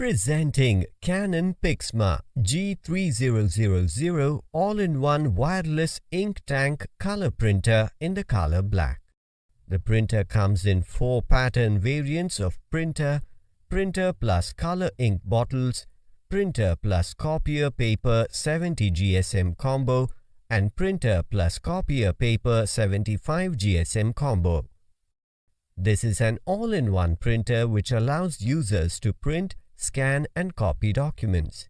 Presenting Canon Pixma G3000 all-in-one wireless ink tank color printer in the color black. The printer comes in 4 pattern variants of printer, printer plus color ink bottles, printer plus copier paper 70 GSM combo, and printer plus copier paper 75 GSM combo. This is an all-in-one printer which allows users to print, scan and copy documents.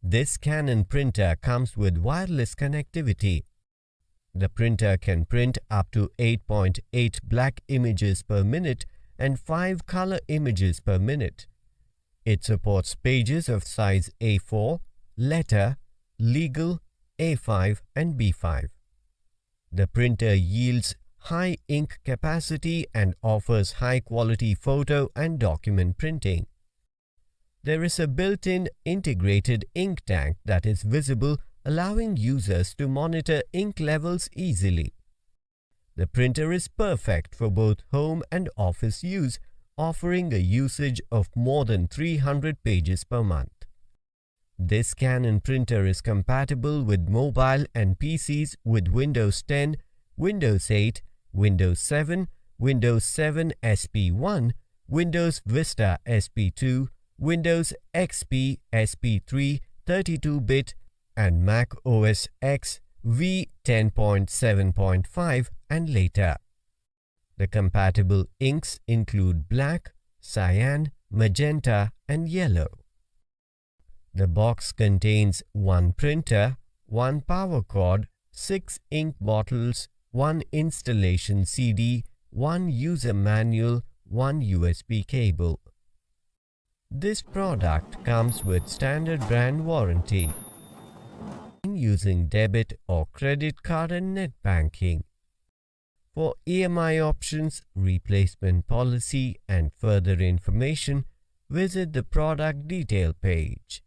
This Canon printer comes with wireless connectivity. The printer can print up to 8.8 black images per minute and 5 color images per minute. It supports pages of size A4, letter, legal, A5 and B5. The printer yields high ink capacity and offers high-quality photo and document printing. There is a built-in integrated ink tank that is visible, allowing users to monitor ink levels easily. The printer is perfect for both home and office use, offering a usage of more than 300 pages per month. This Canon printer is compatible with mobile and PCs with Windows 10, Windows 8, Windows 7, Windows 7 SP1, Windows Vista SP2, Windows XP SP3 32-bit and Mac OS X v10.7.5 and later. The compatible inks include black, cyan, magenta and yellow. The box contains 1 printer, 1 power cord, 6 ink bottles, 1 installation CD, 1 user manual, 1 USB cable. This product comes with standard brand warranty. Using debit or credit card and net banking. For EMI options, replacement policy and further information, visit the product detail page.